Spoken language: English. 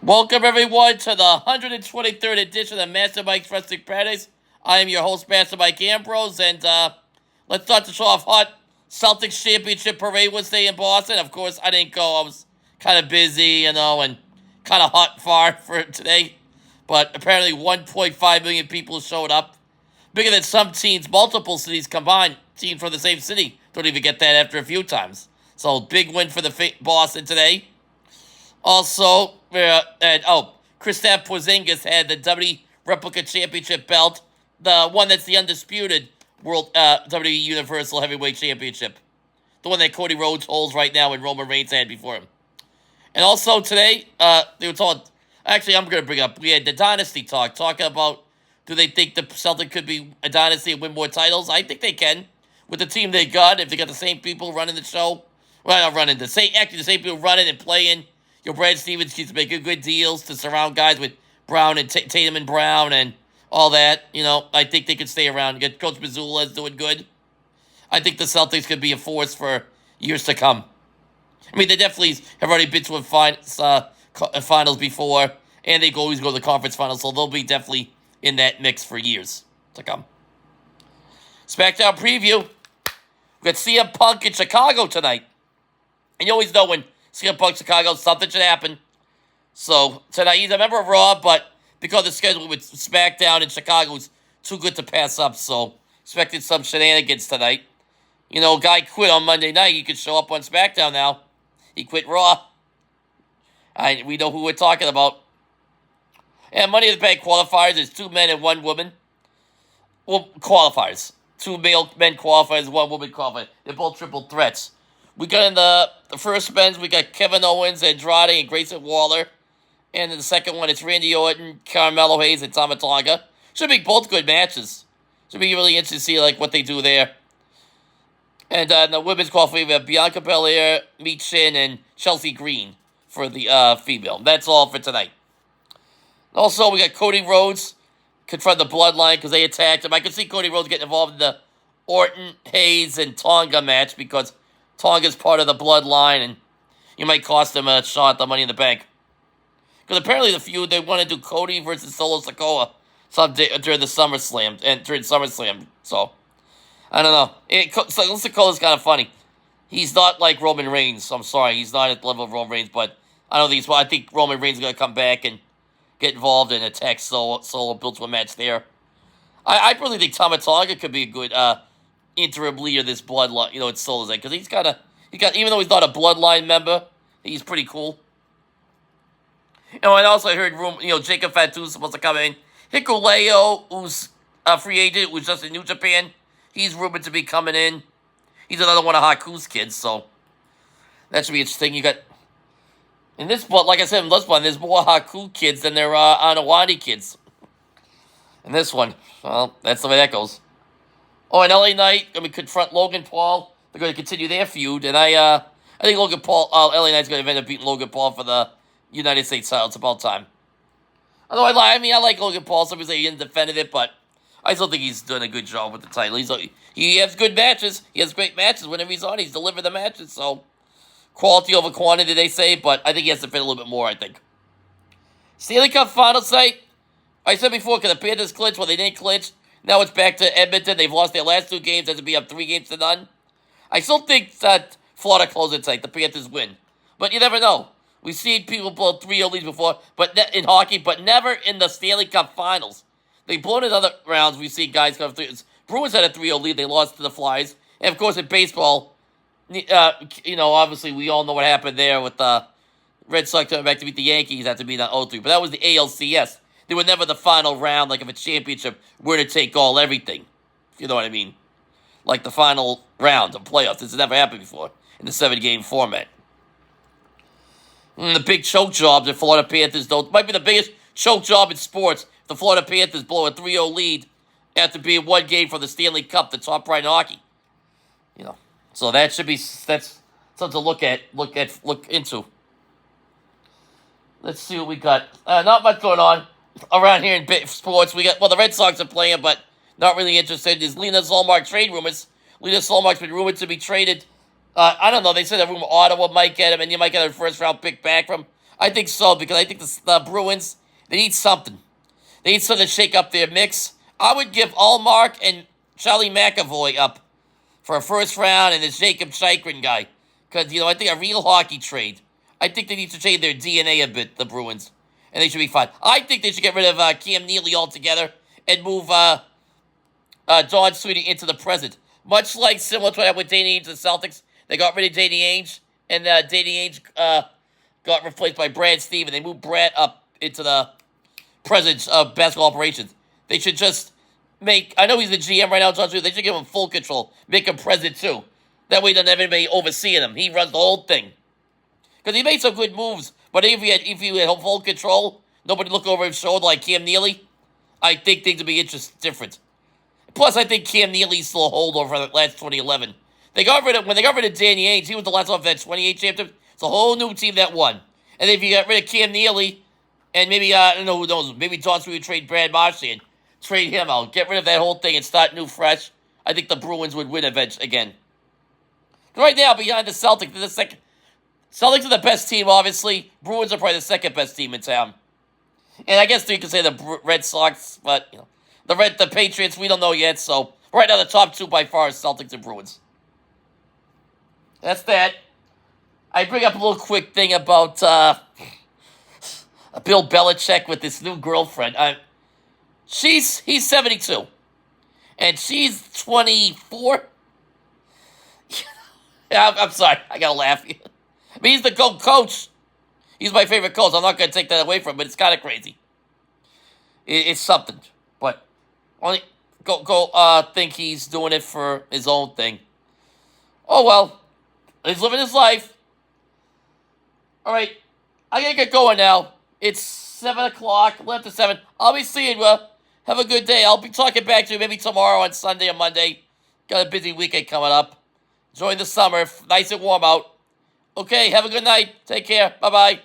Welcome everyone to the 123rd edition of Master Mike's Wrestling Paradise. I am your host, Master Mike Ambrose, and let's start the show off hot. Celtics Championship Parade Wednesday in Boston. Of course, I didn't go. I was kind of busy, and kind of hot far for today. But apparently 1.5 million people showed up. Bigger than some teams, multiple cities combined. Teams from the same city don't even get that after a few times. So, big win for the Boston today. Also, Kristaps Porzingis had the WWE Replica Championship belt, the one that's the undisputed World WWE Universal Heavyweight Championship, the one that Cody Rhodes holds right now and Roman Reigns had before him. And also today, they were told. Actually, I'm going to bring up. We had the Dynasty talking about do they think the Celtics could be a dynasty and win more titles? I think they can with the team they got. If they got the same people running the show, well, not running the same people running and playing. Your Brad Stevens keeps making good deals to surround guys with Brown and Tatum and Brown and all that. I think they could stay around. Coach Mazzulla is doing good. I think the Celtics could be a force for years to come. I mean, they definitely have already been to a finals before, and they always go to the conference finals, so they'll be definitely in that mix for years to come. Smackdown Preview. We got CM Punk in Chicago tonight. And you always know when CM Punk Chicago, something should happen. So tonight he's a member of Raw, but because the schedule with SmackDown in Chicago is too good to pass up, so expected some shenanigans tonight. Guy quit on Monday night. He could show up on SmackDown now. He quit Raw. We know who we're talking about. And Money in the Bank qualifiers is 2 men and 1 woman. Well, qualifiers. 2 men qualifiers, 1 woman qualifier. They're both triple threats. We got in the first men's, we got Kevin Owens, Andrade, and Grayson Waller. And in the second one, it's Randy Orton, Carmelo Hayes, and Tama Tonga. Should be both good matches. Should be really interesting to see what they do there. And in the women's qualifier, we have Bianca Belair, Mi Chin, and Chelsea Green for the female. That's all for tonight. Also, we got Cody Rhodes confront the Bloodline because they attacked him. I could see Cody Rhodes getting involved in the Orton, Hayes, and Tonga match because Tonga's part of the Bloodline, and you might cost him a shot at the Money in the Bank. Because apparently the feud, they want to do Cody versus Solo Sikoa someday during the SummerSlam. So, I don't know. Solo Sikoa's kind of funny. He's not like Roman Reigns. I'm sorry, he's not at the level of Roman Reigns, but I think Roman Reigns is going to come back and get involved and attack Solo, build to a match there. I really think Tama Tonga could be a good interim leader of this Bloodline, it's Solo's because even though he's not a Bloodline member, he's pretty cool. And also I heard Jacob Fatu's supposed to come in. Hikuleo, who's a free agent, who's just in New Japan, he's rumored to be coming in. He's another one of Haku's kids, so that should be interesting. You got in this, but like I said in this one, there's more Haku kids than there are Anawani kids. In this one, well, that's the way that goes. Oh, and LA Knight going to confront Logan Paul. They're going to continue their feud, and I think LA Knight's going to end up beating Logan Paul for the United States title. It's about time. Although I like Logan Paul. Some people say he didn't defend it, but I still think he's done a good job with the title. He has good matches. He has great matches whenever he's on. He's delivered the matches, so quality over quantity, they say, but I think he has to fit a little bit more, I think. Stanley Cup Finals night. I said before, because the Panthers clinched, well, they didn't clinch. Now it's back to Edmonton. They've lost their last 2 games. Has to be up 3 games to none. I still think that Florida closes tonight. The Panthers win. But you never know. We've seen people blow 3-0 leads before in hockey, but never in the Stanley Cup Finals. They've blown in other rounds. We've seen guys come through. Bruins had a 3-0 lead. They lost to the Flyers. And, of course, in baseball, obviously we all know what happened there with the Red Sox coming back to beat the Yankees after being on 0-3. But that was the ALCS. They were never the final round, like of a championship, winner take all everything. If you know what I mean. Like the final round of playoffs. This has never happened before in the 7-game format. The big choke job the Florida Panthers don't. Might be the biggest choke job in sports. The Florida Panthers blow a 3-0 lead after being 1 game from the Stanley Cup, the top right in hockey. So that's something to look into. Let's see what we got. Not much going on around here in sports. The Red Sox are playing, but not really interested. There's Linus Ullmark trade rumors. Linus Ullmark's been rumored to be traded. I don't know. They said that Ottawa might get him, and you might get a first-round pick back from. I think so, because I think the Bruins, they need something. They need something to shake up their mix. I would give Ullmark and Charlie McAvoy up for a first round and this Jacob Chikrin guy. Because, I think a real hockey trade. I think they need to change their DNA a bit, the Bruins. And they should be fine. I think they should get rid of Cam Neely altogether and move Don Sweeney into the present. Much like similar to what happened with Danny Ainge and the Celtics. They got rid of Danny Ainge, and Danny Ainge got replaced by Brad Stevens. They moved Brad up into the presence of basketball operations. They should just I know he's the GM right now, John Sweeney. They should give him full control. Make him president too. That way he doesn't have anybody overseeing him. He runs the whole thing. Because he made some good moves. But if he had full control, nobody look over his shoulder like Cam Neely, I think things would be different. Plus, I think Cam Neely's still a holdover from the last 2011. When they got rid of Danny Ainge, he was the last one of that 28 championship. It's a whole new team that won. And if you got rid of Cam Neely, and maybe, I don't know who knows, maybe John Sweeney would trade Brad Marchand, trade him out, get rid of that whole thing and start new fresh, I think the Bruins would win eventually again. Right now, behind the Celtics, they're the second. Celtics are the best team, obviously. Bruins are probably the second best team in town. And I guess you could say the Red Sox, but, the Patriots, we don't know yet. So, right now, the top two by far is Celtics and Bruins. That's that. I bring up a little quick thing about Bill Belichick with this new girlfriend. He's 72. And she's 24. I'm sorry. I gotta laugh. I mean, he's the coach. He's my favorite coach. I'm not gonna take that away from him, but it's kind of crazy. It's something. But only think he's doing it for his own thing. Oh well. He's living his life. Alright. I gotta get going now. It's 7 o'clock, 11 to 7. I'll be seeing you. Have a good day. I'll be talking back to you maybe tomorrow on Sunday or Monday. Got a busy weekend coming up. Enjoying the summer. Nice and warm out. Okay, have a good night. Take care. Bye-bye.